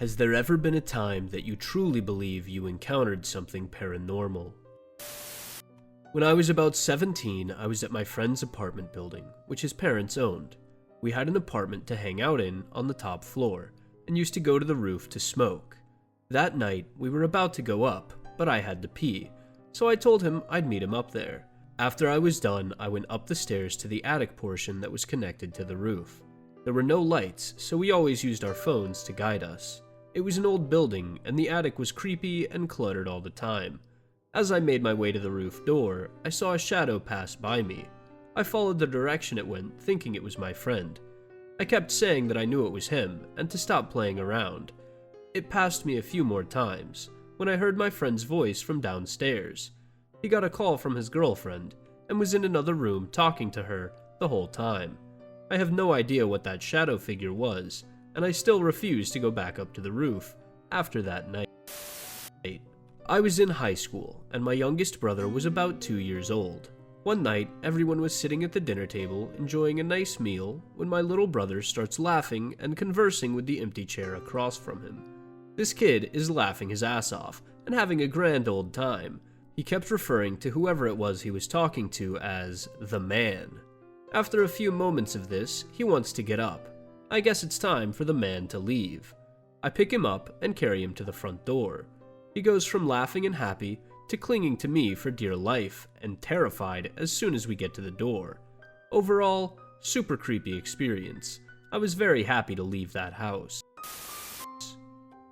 Has there ever been a time that you truly believe you encountered something paranormal? When I was about 17, I was at my friend's apartment building, which his parents owned. We had an apartment to hang out in on the top floor, and used to go to the roof to smoke. That night, we were about to go up, but I had to pee, so I told him I'd meet him up there. After I was done, I went up the stairs to the attic portion that was connected to the roof. There were no lights, so we always used our phones to guide us. It was an old building, and the attic was creepy and cluttered all the time. As I made my way to the roof door, I saw a shadow pass by me. I followed the direction it went, thinking it was my friend. I kept saying that I knew it was him, and to stop playing around. It passed me a few more times, when I heard my friend's voice from downstairs. He got a call from his girlfriend, and was in another room talking to her the whole time. I have no idea what that shadow figure was, and I still refused to go back up to the roof after that night. I was in high school, and my youngest brother was about 2 years old. One night, everyone was sitting at the dinner table enjoying a nice meal when my little brother starts laughing and conversing with the empty chair across from him. This kid is laughing his ass off and having a grand old time. He kept referring to whoever it was he was talking to as the man. After a few moments of this, he wants to get up. I guess it's time for the man to leave. I pick him up and carry him to the front door. He goes from laughing and happy to clinging to me for dear life and terrified as soon as we get to the door. Overall, super creepy experience. I was very happy to leave that house.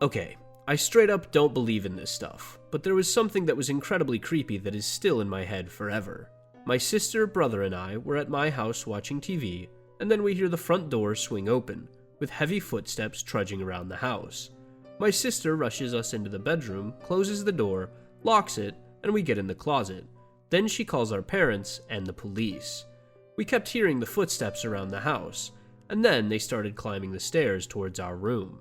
Okay, I straight up don't believe in this stuff, but there was something that was incredibly creepy that is still in my head forever. My sister, brother, and I were at my house watching TV, and then we hear the front door swing open, with heavy footsteps trudging around the house. My sister rushes us into the bedroom, closes the door, locks it, and we get in the closet. Then she calls our parents and the police. We kept hearing the footsteps around the house, and then they started climbing the stairs towards our room.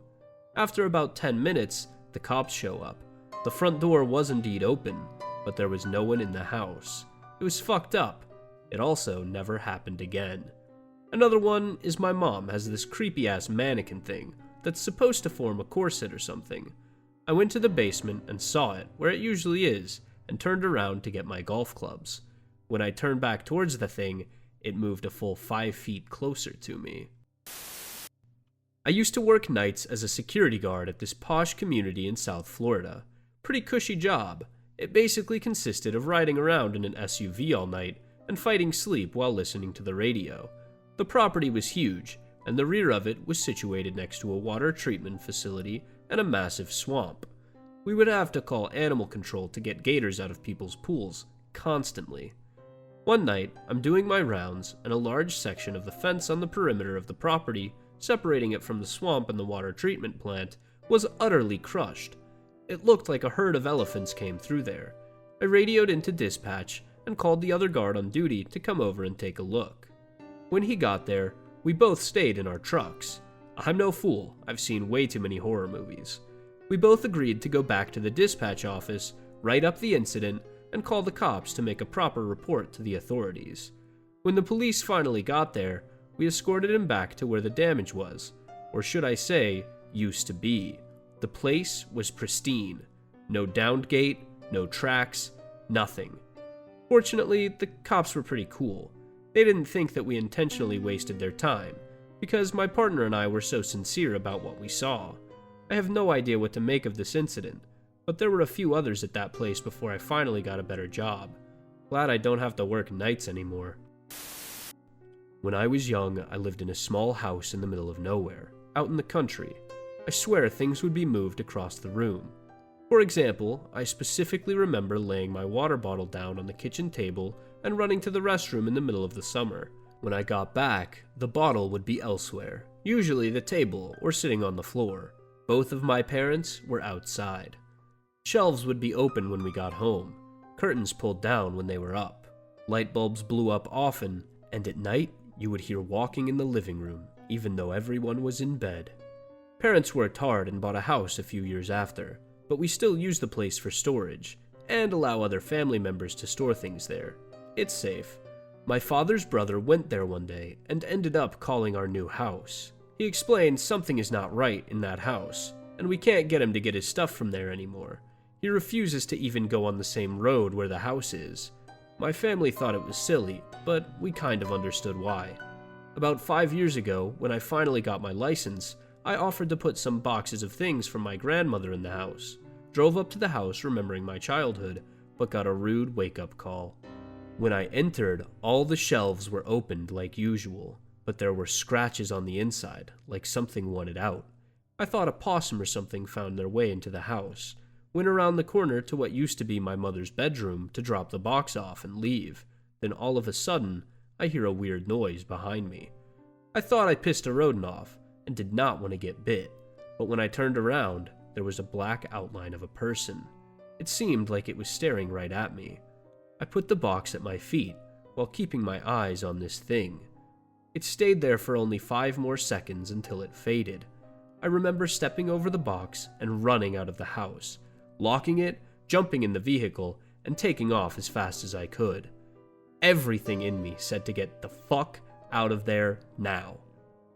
After about 10 minutes, the cops show up. The front door was indeed open, but there was no one in the house. It was fucked up. It also never happened again. Another one is my mom has this creepy-ass mannequin thing that's supposed to form a corset or something. I went to the basement and saw it where it usually is and turned around to get my golf clubs. When I turned back towards the thing, it moved a full 5 feet closer to me. I used to work nights as a security guard at this posh community in South Florida. Pretty cushy job. It basically consisted of riding around in an SUV all night and fighting sleep while listening to the radio. The property was huge, and the rear of it was situated next to a water treatment facility and a massive swamp. We would have to call animal control to get gators out of people's pools, constantly. One night, I'm doing my rounds, and a large section of the fence on the perimeter of the property, separating it from the swamp and the water treatment plant, was utterly crushed. It looked like a herd of elephants came through there. I radioed into dispatch and called the other guard on duty to come over and take a look. When he got there, we both stayed in our trucks. I'm no fool, I've seen way too many horror movies. We both agreed to go back to the dispatch office, write up the incident, and call the cops to make a proper report to the authorities. When the police finally got there, we escorted him back to where the damage was, or should I say, used to be. The place was pristine. No downed gate, no tracks, nothing. Fortunately, the cops were pretty cool. They didn't think that we intentionally wasted their time, because my partner and I were so sincere about what we saw. I have no idea what to make of this incident, but there were a few others at that place before I finally got a better job. Glad I don't have to work nights anymore. When I was young, I lived in a small house in the middle of nowhere, out in the country. I swear things would be moved across the room. For example, I specifically remember laying my water bottle down on the kitchen table and running to the restroom in the middle of the summer. When I got back, the bottle would be elsewhere, usually the table or sitting on the floor. Both of my parents were outside. Shelves would be open when we got home, curtains pulled down when they were up. Light bulbs blew up often, and at night, you would hear walking in the living room, even though everyone was in bed. Parents worked hard and bought a house a few years after, but we still use the place for storage, and allow other family members to store things there. It's safe. My father's brother went there one day and ended up calling our new house. He explained something is not right in that house. and we can't get him to get his stuff from there anymore. He refuses to even go on the same road where the house is. My family thought it was silly, but we kind of understood why. About 5 years ago, when I finally got my license, I offered to put some boxes of things from my grandmother in the house. Drove up to the house remembering my childhood, but got a rude wake-up call. When I entered, all the shelves were opened like usual, but there were scratches on the inside, like something wanted out. I thought a possum or something found their way into the house. Went around the corner to what used to be my mother's bedroom to drop the box off and leave. Then all of a sudden, I hear a weird noise behind me. I thought I pissed a rodent off and did not want to get bit, but when I turned around, there was a black outline of a person. It seemed like it was staring right at me. I put the box at my feet while keeping my eyes on this thing. It stayed there for only 5 more seconds until it faded. I remember stepping over the box and running out of the house, locking it, jumping in the vehicle, and taking off as fast as I could. Everything in me said to get the fuck out of there now.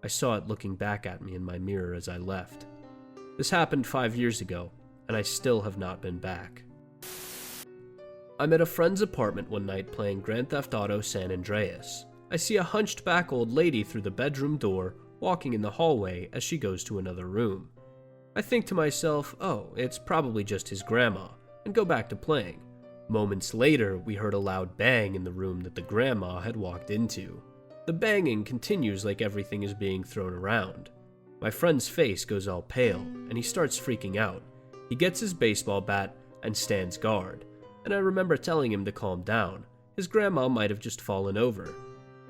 I saw it looking back at me in my mirror as I left. This happened 5 years ago, and I still have not been back. I'm at a friend's apartment one night playing Grand Theft Auto San Andreas. I see a hunched back old lady through the bedroom door walking in the hallway as she goes to another room. I think to myself, oh, it's probably just his grandma, and go back to playing. Moments later, we heard a loud bang in the room that the grandma had walked into. The banging continues like everything is being thrown around. My friend's face goes all pale, and he starts freaking out. He gets his baseball bat and stands guard, and I remember telling him to calm down. His grandma might have just fallen over.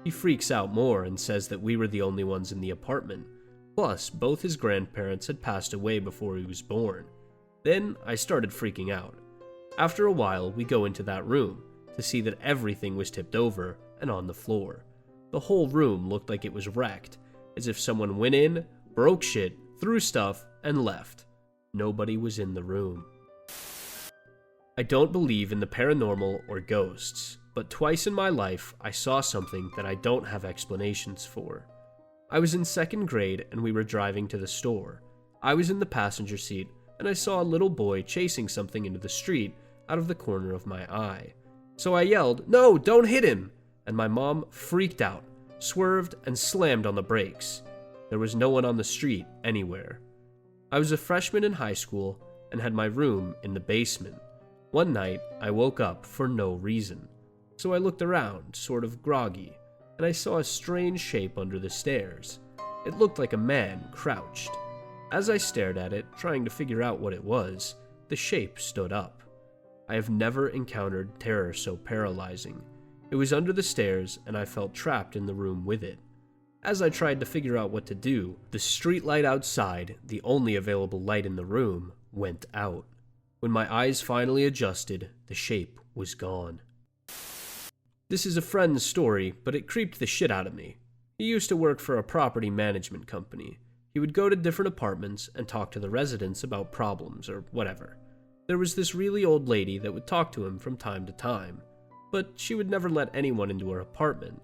He freaks out more and says that we were the only ones in the apartment. Plus, both his grandparents had passed away before he was born. Then, I started freaking out. After a while, we go into that room to see that everything was tipped over and on the floor. The whole room looked like it was wrecked, as if someone went in, broke shit, threw stuff, and left. Nobody was in the room. I don't believe in the paranormal or ghosts, but twice in my life I saw something that I don't have explanations for. I was in 2nd grade and we were driving to the store. I was in the passenger seat and I saw a little boy chasing something into the street out of the corner of my eye. So I yelled, "No, don't hit him!" And my mom freaked out, swerved, and slammed on the brakes. There was no one on the street anywhere. I was a freshman in high school and had my room in the basement. One night, I woke up for no reason. So I looked around, sort of groggy, and I saw a strange shape under the stairs. It looked like a man crouched. As I stared at it, trying to figure out what it was, the shape stood up. I have never encountered terror so paralyzing. It was under the stairs, and I felt trapped in the room with it. As I tried to figure out what to do, the street light outside, the only available light in the room, went out. When my eyes finally adjusted, the shape was gone. This is a friend's story, but it creeped the shit out of me. He used to work for a property management company. He would go to different apartments and talk to the residents about problems or whatever. There was this really old lady that would talk to him from time to time, but she would never let anyone into her apartment.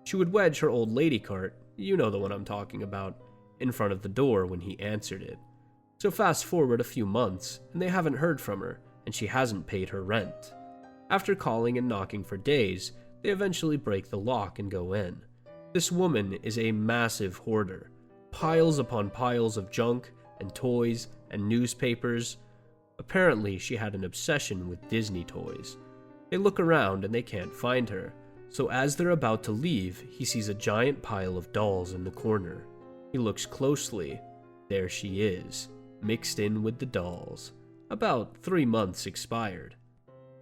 She would wedge her old lady cart, you know the one I'm talking about, in front of the door when he answered it. So fast forward a few months, and they haven't heard from her, and she hasn't paid her rent. After calling and knocking for days, they eventually break the lock and go in. This woman is a massive hoarder. Piles upon piles of junk and toys and newspapers. Apparently, she had an obsession with Disney toys. They look around and they can't find her. So as they're about to leave, he sees a giant pile of dolls in the corner. He looks closely. There she is, mixed in with the dolls. About 3 months expired.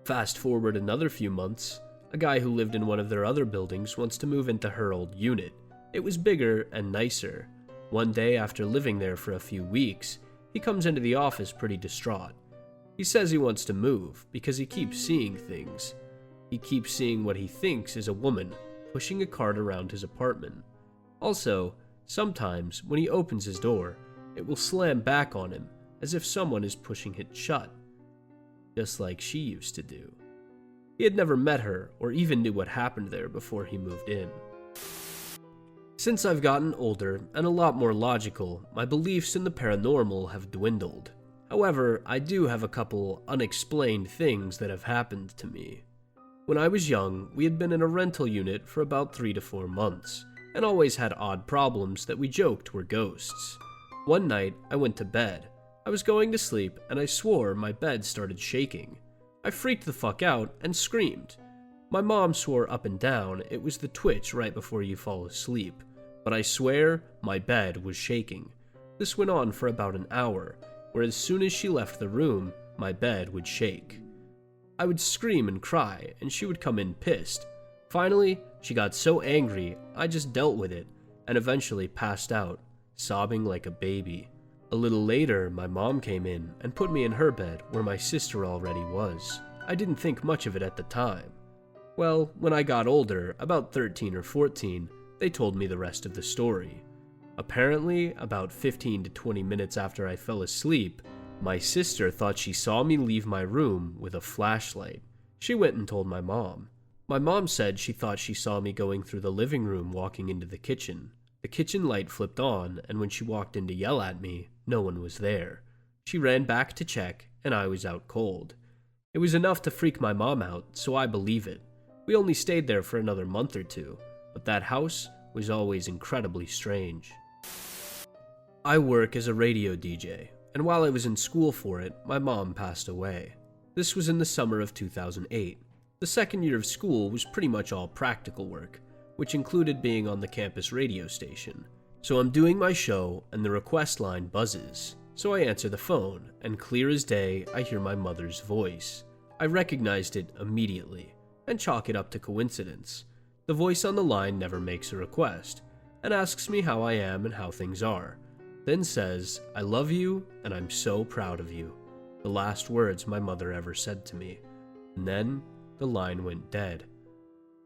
Fast forward another few months, a guy who lived in one of their other buildings wants to move into her old unit. It was bigger and nicer. One day after living there for a few weeks, he comes into the office pretty distraught. He says he wants to move because he keeps seeing things. He keeps seeing what he thinks is a woman pushing a cart around his apartment. Also, sometimes when he opens his door, it will slam back on him as if someone is pushing it shut, just like she used to do. He had never met her or even knew what happened there before he moved in. Since I've gotten older and a lot more logical, my beliefs in the paranormal have dwindled. However, I do have a couple unexplained things that have happened to me. When I was young, we had been in a rental unit for about 3 to 4 months, and always had odd problems that we joked were ghosts. One night, I went to bed. I was going to sleep, and I swore my bed started shaking. I freaked the fuck out and screamed. My mom swore up and down it was the twitch right before you fall asleep, but I swear my bed was shaking. This went on for about an hour, where as soon as she left the room, my bed would shake. I would scream and cry, and she would come in pissed. Finally, she got so angry, I just dealt with it, and eventually passed out, sobbing like a baby. A little later, my mom came in and put me in her bed where my sister already was. I didn't think much of it at the time. Well, when I got older, about 13 or 14, they told me the rest of the story. Apparently, about 15 to 20 minutes after I fell asleep, my sister thought she saw me leave my room with a flashlight. She went and told my mom. My mom said she thought she saw me going through the living room walking into the kitchen. The kitchen light flipped on, and when she walked in to yell at me, no one was there. She ran back to check, and I was out cold. It was enough to freak my mom out, so I believe it. We only stayed there for another month or two, but that house was always incredibly strange. I work as a radio DJ, and while I was in school for it, my mom passed away. This was in the summer of 2008. The second year of school was pretty much all practical work, which included being on the campus radio station. So I'm doing my show, and the request line buzzes. So I answer the phone, and clear as day, I hear my mother's voice. I recognized it immediately, and chalk it up to coincidence. The voice on the line never makes a request, and asks me how I am and how things are. Then says, "I love you, and I'm so proud of you." The last words my mother ever said to me. And then, the line went dead.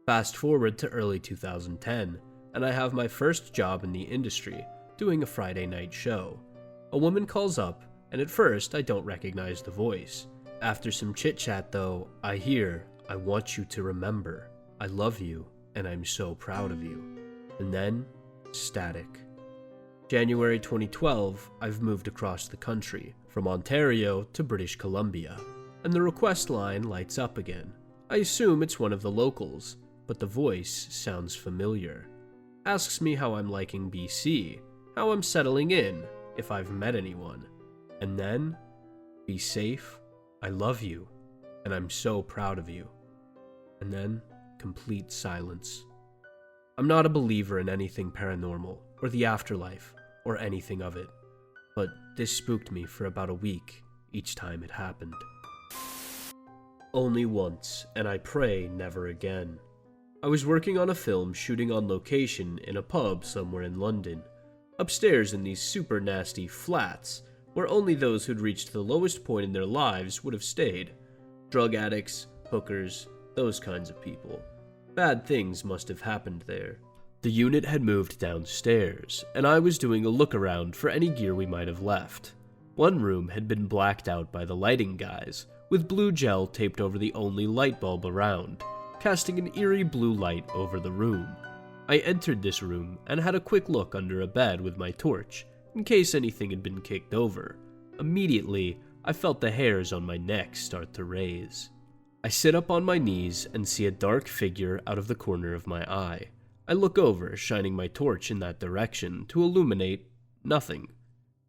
Fast forward to early 2010, and I have my first job in the industry, doing a Friday night show. A woman calls up, and at first I don't recognize the voice. After some chit-chat though, I hear, "I want you to remember, I love you, and I'm so proud of you." And then, static. January 2012, I've moved across the country, from Ontario to British Columbia, and the request line lights up again. I assume it's one of the locals, but the voice sounds familiar. Asks me how I'm liking BC, how I'm settling in, if I've met anyone. And then, "Be safe, I love you, and I'm so proud of you." And then, complete silence. I'm not a believer in anything paranormal, or the afterlife, or anything of it, but this spooked me for about a week each time it happened. Only once, and I pray never again. I was working on a film shooting on location in a pub somewhere in London, upstairs in these super nasty flats, where only those who'd reached the lowest point in their lives would have stayed. Drug addicts, hookers, those kinds of people. Bad things must have happened there. The unit had moved downstairs, and I was doing a look around for any gear we might have left. One room had been blacked out by the lighting guys, with blue gel taped over the only light bulb around, casting an eerie blue light over the room. I entered this room and had a quick look under a bed with my torch, in case anything had been kicked over. Immediately, I felt the hairs on my neck start to raise. I sit up on my knees and see a dark figure out of the corner of my eye. I look over, shining my torch in that direction to illuminate nothing.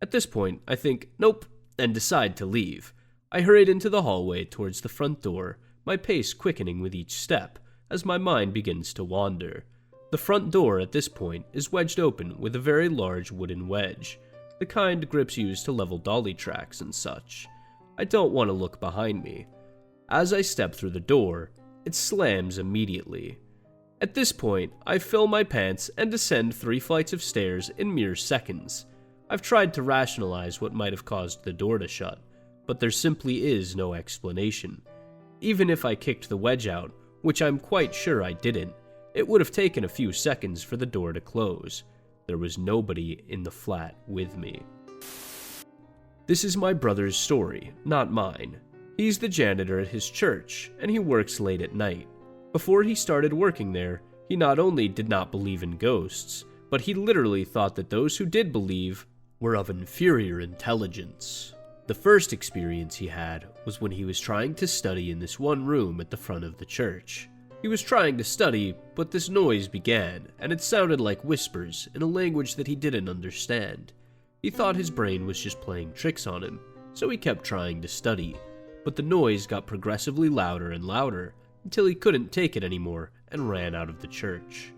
At this point, I think, nope, and decide to leave. I hurried into the hallway towards the front door, my pace quickening with each step, as my mind begins to wander. The front door at this point is wedged open with a very large wooden wedge, the kind grips use to level dolly tracks and such. I don't want to look behind me. As I step through the door, it slams immediately. At this point, I fill my pants and descend 3 flights of stairs in mere seconds. I've tried to rationalize what might have caused the door to shut, but there simply is no explanation. Even if I kicked the wedge out, which I'm quite sure I didn't, it would have taken a few seconds for the door to close. There was nobody in the flat with me. This is my brother's story, not mine. He's the janitor at his church, and he works late at night. Before he started working there, he not only did not believe in ghosts, but he literally thought that those who did believe were of inferior intelligence. The first experience he had was when he was trying to study in this one room at the front of the church. He was trying to study, but this noise began, and it sounded like whispers in a language that he didn't understand. He thought his brain was just playing tricks on him, so he kept trying to study, but the noise got progressively louder and louder until he couldn't take it anymore and ran out of the church.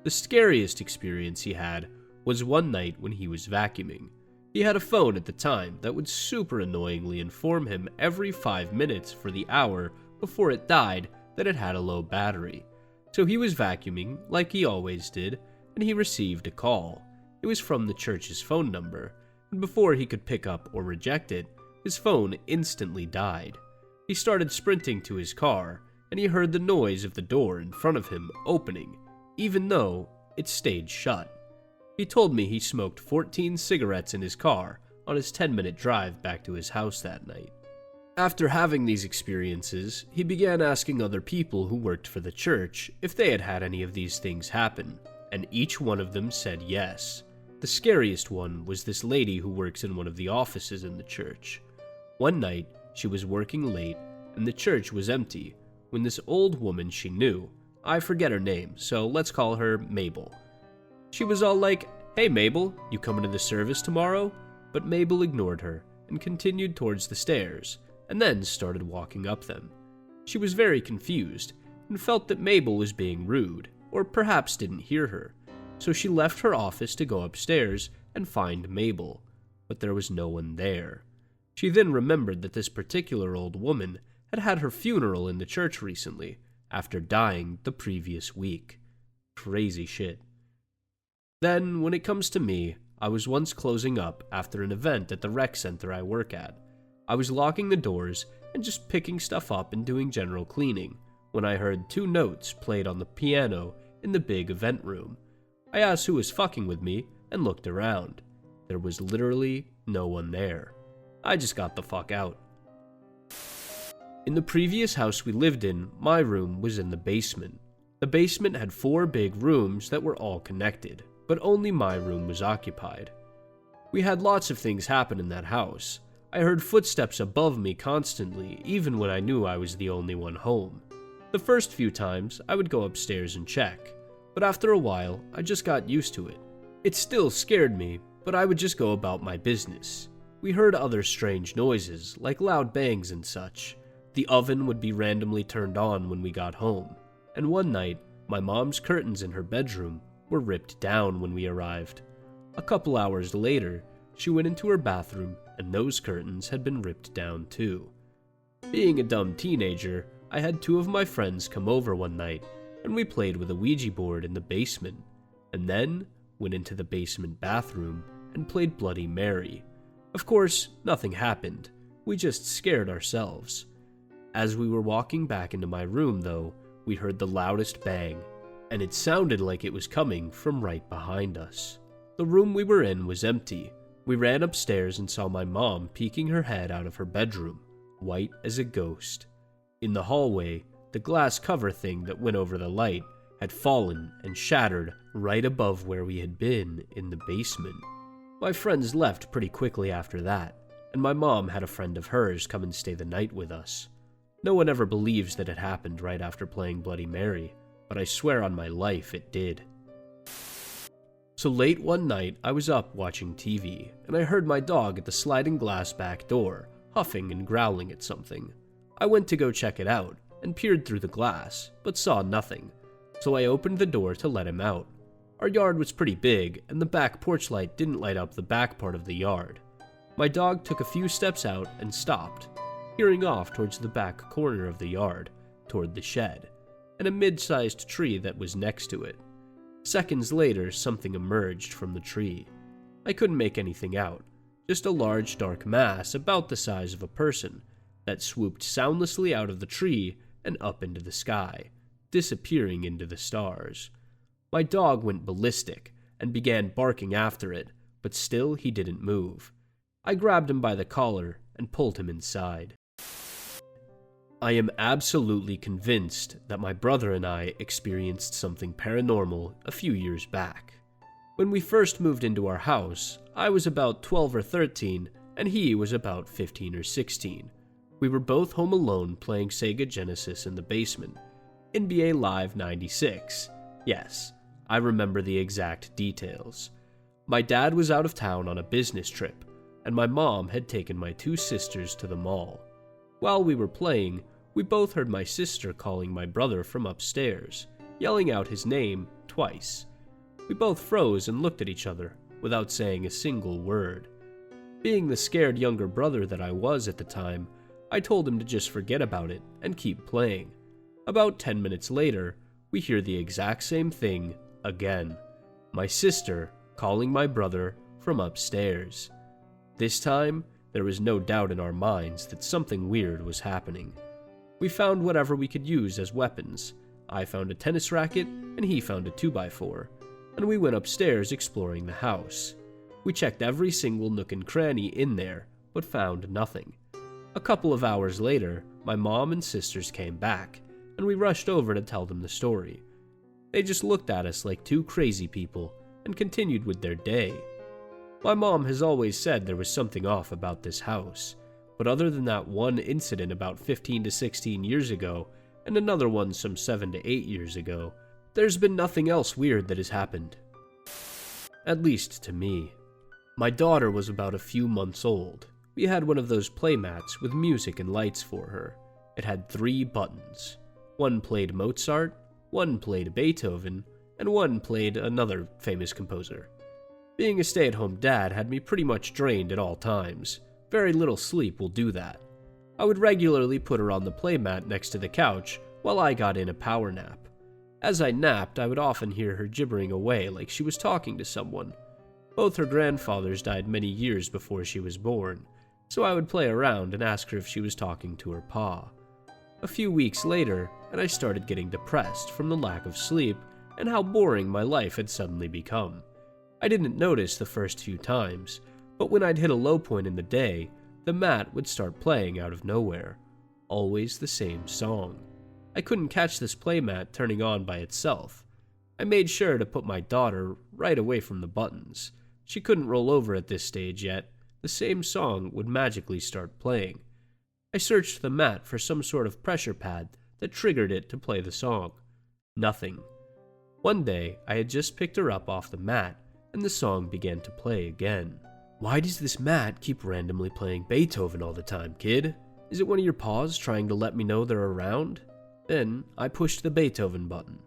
The scariest experience he had was one night when he was vacuuming. He had a phone at the time that would super annoyingly inform him every 5 minutes for the hour before it died that it had a low battery. So he was vacuuming, like he always did, and he received a call. It was from the church's phone number, and before he could pick up or reject it, his phone instantly died. He started sprinting to his car, and he heard the noise of the door in front of him opening, even though it stayed shut. He told me he smoked 14 cigarettes in his car on his 10-minute drive back to his house that night. After having these experiences, he began asking other people who worked for the church if they had had any of these things happen, and each one of them said yes. The scariest one was this lady who works in one of the offices in the church. One night, she was working late, and the church was empty, when this old woman she knew, I forget her name, so let's call her Mabel. She was all like, "Hey Mabel, you coming to the service tomorrow?" But Mabel ignored her and continued towards the stairs, and then started walking up them. She was very confused, and felt that Mabel was being rude, or perhaps didn't hear her, so she left her office to go upstairs and find Mabel, but there was no one there. She then remembered that this particular old woman had had her funeral in the church recently, after dying the previous week. Crazy shit. Then, when it comes to me, I was once closing up after an event at the rec center I work at. I was locking the doors and just picking stuff up and doing general cleaning, when I heard 2 notes played on the piano in the big event room. I asked who was fucking with me and looked around. There was literally no one there. I just got the fuck out. In the previous house we lived in, my room was in the basement. The basement had 4 big rooms that were all connected, but only my room was occupied. We had lots of things happen in that house. I heard footsteps above me constantly, even when I knew I was the only one home. The first few times, I would go upstairs and check, but after a while, I just got used to it. It still scared me, but I would just go about my business. We heard other strange noises, like loud bangs and such. The oven would be randomly turned on when we got home, and one night, my mom's curtains in her bedroom were ripped down when we arrived. A couple hours later, she went into her bathroom and those curtains had been ripped down too. Being a dumb teenager, I had 2 of my friends come over one night and we played with a Ouija board in the basement, and then went into the basement bathroom and played Bloody Mary. Of course, nothing happened. We just scared ourselves. As we were walking back into my room though, we heard the loudest bang, and it sounded like it was coming from right behind us. The room we were in was empty. We ran upstairs and saw my mom peeking her head out of her bedroom, white as a ghost. In the hallway, the glass cover thing that went over the light had fallen and shattered right above where we had been in the basement. My friends left pretty quickly after that, and my mom had a friend of hers come and stay the night with us. No one ever believes that it happened right after playing Bloody Mary, but I swear on my life it did. So late one night, I was up watching TV, and I heard my dog at the sliding glass back door, huffing and growling at something. I went to go check it out, and peered through the glass, but saw nothing, so I opened the door to let him out. Our yard was pretty big, and the back porch light didn't light up the back part of the yard. My dog took a few steps out and stopped, peering off towards the back corner of the yard, toward the shed, and a mid-sized tree that was next to it. Seconds later, something emerged from the tree. I couldn't make anything out, just a large dark mass about the size of a person that swooped soundlessly out of the tree and up into the sky, disappearing into the stars. My dog went ballistic and began barking after it, but still he didn't move. I grabbed him by the collar and pulled him inside. I am absolutely convinced that my brother and I experienced something paranormal a few years back. When we first moved into our house, I was about 12 or 13, and he was about 15 or 16. We were both home alone playing Sega Genesis in the basement. NBA Live 96. Yes, I remember the exact details. My dad was out of town on a business trip, and my mom had taken my two sisters to the mall. While we were playing, we both heard my sister calling my brother from upstairs, yelling out his name twice. We both froze and looked at each other, without saying a single word. Being the scared younger brother that I was at the time, I told him to just forget about it and keep playing. About 10 minutes later, we hear the exact same thing again. My sister calling my brother from upstairs. This time, there was no doubt in our minds that something weird was happening. We found whatever we could use as weapons. I found a tennis racket, and he found a 2x4, and we went upstairs exploring the house. We checked every single nook and cranny in there, but found nothing. A couple of hours later, my mom and sisters came back, and we rushed over to tell them the story. They just looked at us like two crazy people and continued with their day. My mom has always said there was something off about this house, but other than that one incident about 15 to 16 years ago, and another one some 7 to 8 years ago, there's been nothing else weird that has happened. At least to me. My daughter was about a few months old. We had one of those playmats with music and lights for her. It had 3 buttons. One played Mozart, one played Beethoven, and one played another famous composer. Being a stay-at-home dad had me pretty much drained at all times. Very little sleep will do that. I would regularly put her on the playmat next to the couch while I got in a power nap. As I napped, I would often hear her gibbering away like she was talking to someone. Both her grandfathers died many years before she was born, so I would play around and ask her if she was talking to her pa. A few weeks later, and I started getting depressed from the lack of sleep and how boring my life had suddenly become. I didn't notice the first few times, but when I'd hit a low point in the day, the mat would start playing out of nowhere. Always the same song. I couldn't catch this playmat turning on by itself. I made sure to put my daughter right away from the buttons. She couldn't roll over at this stage yet. The same song would magically start playing. I searched the mat for some sort of pressure pad that triggered it to play the song. Nothing. One day, I had just picked her up off the mat, and the song began to play again. Why does this mat keep randomly playing Beethoven all the time, kid? Is it one of your paws trying to let me know they're around? Then, I pushed the Beethoven button.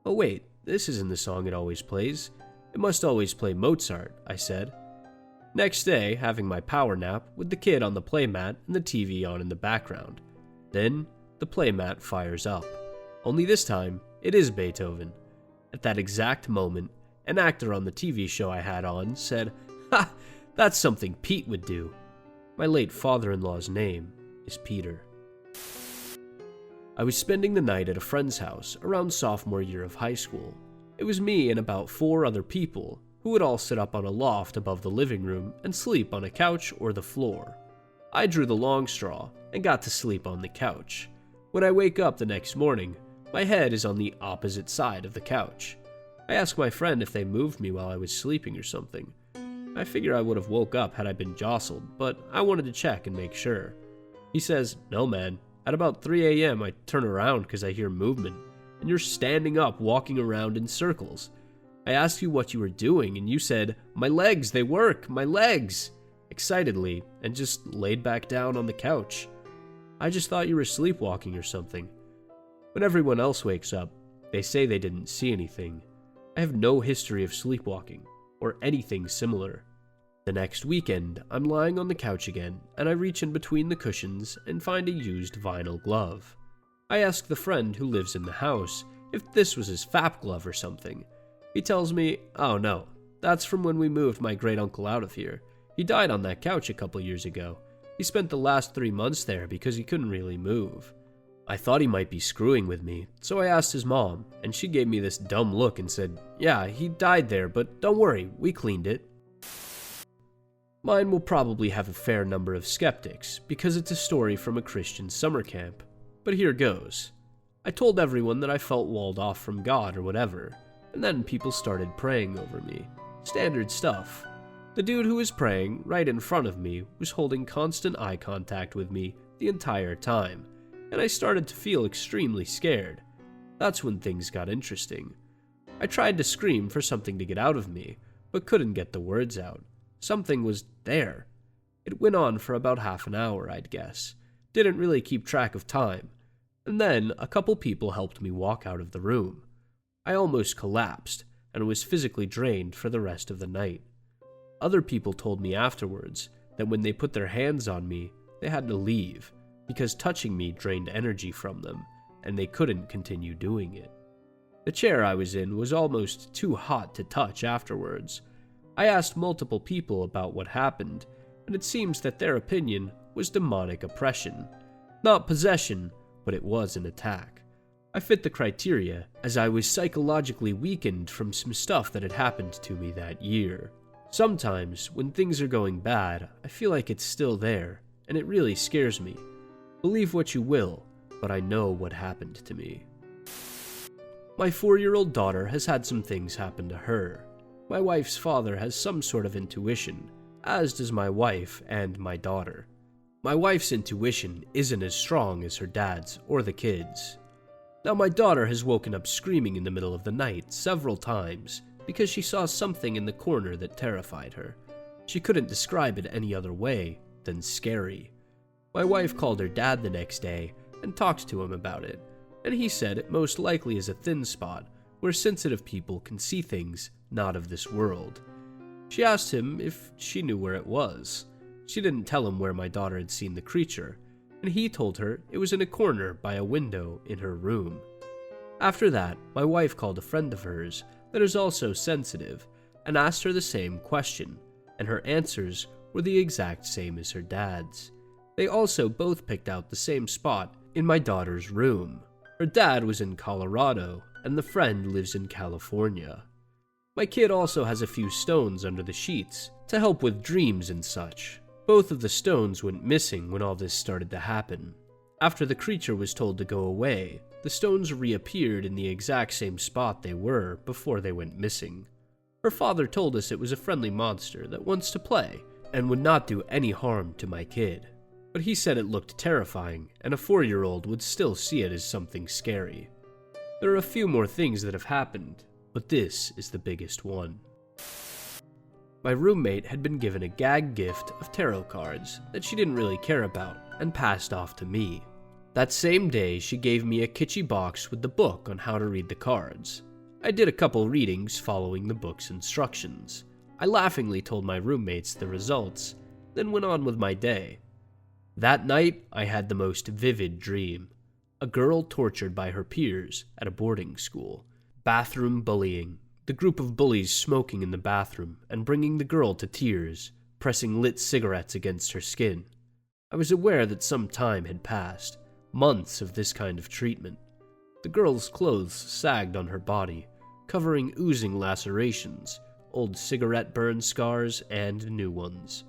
Oh wait, this isn't the song it always plays. It must always play Mozart, I said. Next day, having my power nap with the kid on the playmat and the TV on in the background. Then, the playmat fires up. Only this time, it is Beethoven. At that exact moment, an actor on the TV show I had on said, "Ha! That's something Pete would do." My late father-in-law's name is Peter. I was spending the night at a friend's house around sophomore year of high school. It was me and about 4 other people who would all sit up on a loft above the living room and sleep on a couch or the floor. I drew the long straw and got to sleep on the couch. When I wake up the next morning, my head is on the opposite side of the couch. I asked my friend if they moved me while I was sleeping or something. I figure I would have woke up had I been jostled, but I wanted to check and make sure. He says, "No man, at about 3 a.m. I turn around because I hear movement, and you're standing up walking around in circles. I asked you what you were doing, and you said, 'My legs, they work, my legs!' excitedly, and just laid back down on the couch. I just thought you were sleepwalking or something." When everyone else wakes up, they say they didn't see anything. I have no history of sleepwalking, or anything similar. The next weekend, I'm lying on the couch again, and I reach in between the cushions and find a used vinyl glove. I ask the friend who lives in the house if this was his FAP glove or something. He tells me, "Oh no, that's from when we moved my great-uncle out of here. He died on that couch a couple years ago. He spent the last 3 months there because he couldn't really move." I thought he might be screwing with me, so I asked his mom, and she gave me this dumb look and said, "Yeah, he died there, but don't worry, we cleaned it." Mine will probably have a fair number of skeptics, because it's a story from a Christian summer camp. But here goes. I told everyone that I felt walled off from God or whatever, and then people started praying over me. Standard stuff. The dude who was praying right in front of me was holding constant eye contact with me the entire time, and I started to feel extremely scared. That's when things got interesting. I tried to scream for something to get out of me, but couldn't get the words out. Something was there. It went on for about half an hour, I'd guess. Didn't really keep track of time. And then a couple people helped me walk out of the room. I almost collapsed and was physically drained for the rest of the night. Other people told me afterwards that when they put their hands on me, they had to leave because touching me drained energy from them and they couldn't continue doing it. The chair I was in was almost too hot to touch afterwards. I asked multiple people about what happened, and it seems that their opinion was demonic oppression. Not possession, but it was an attack. I fit the criteria, as I was psychologically weakened from some stuff that had happened to me that year. Sometimes, when things are going bad, I feel like it's still there, and it really scares me. Believe what you will, but I know what happened to me. My 4-year-old daughter has had some things happen to her. My wife's father has some sort of intuition, as does my wife and my daughter. My wife's intuition isn't as strong as her dad's or the kids'. Now my daughter has woken up screaming in the middle of the night several times because she saw something in the corner that terrified her. She couldn't describe it any other way than scary. My wife called her dad the next day and talked to him about it, and he said it most likely is a thin spot where sensitive people can see things not of this world. She asked him if she knew where it was. She didn't tell him where my daughter had seen the creature, and he told her it was in a corner by a window in her room. After that, my wife called a friend of hers that is also sensitive and asked her the same question, and her answers were the exact same as her dad's. They also both picked out the same spot in my daughter's room. Her dad was in Colorado, and the friend lives in California. My kid also has a few stones under the sheets to help with dreams and such. Both of the stones went missing when all this started to happen. After the creature was told to go away, the stones reappeared in the exact same spot they were before they went missing. Her father told us it was a friendly monster that wants to play and would not do any harm to my kid. But he said it looked terrifying, and a 4-year-old would still see it as something scary. There are a few more things that have happened, but this is the biggest one. My roommate had been given a gag gift of tarot cards that she didn't really care about and passed off to me. That same day, she gave me a kitschy box with the book on how to read the cards. I did a couple readings following the book's instructions. I laughingly told my roommates the results, then went on with my day. That night, I had the most vivid dream. A girl tortured by her peers at a boarding school. Bathroom bullying. The group of bullies smoking in the bathroom and bringing the girl to tears, pressing lit cigarettes against her skin. I was aware that some time had passed, months of this kind of treatment. The girl's clothes sagged on her body, covering oozing lacerations, old cigarette burn scars, and new ones.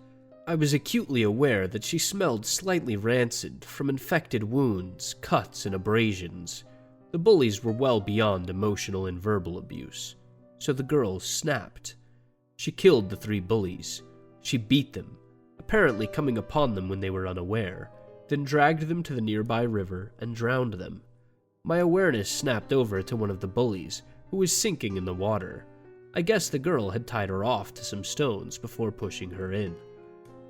I was acutely aware that she smelled slightly rancid from infected wounds, cuts, and abrasions. The bullies were well beyond emotional and verbal abuse, so the girl snapped. She killed the 3 bullies. She beat them, apparently coming upon them when they were unaware, then dragged them to the nearby river and drowned them. My awareness snapped over to one of the bullies, who was sinking in the water. I guess the girl had tied her off to some stones before pushing her in.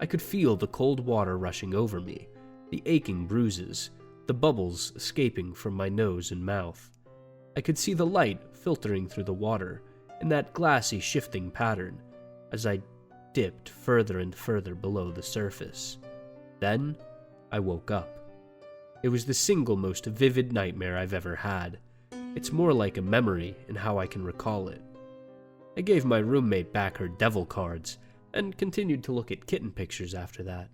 I could feel the cold water rushing over me, the aching bruises, the bubbles escaping from my nose and mouth. I could see the light filtering through the water in that glassy shifting pattern as I dipped further and further below the surface. Then, I woke up. It was the single most vivid nightmare I've ever had. It's more like a memory in how I can recall it. I gave my roommate back her devil cards and continued to look at kitten pictures after that.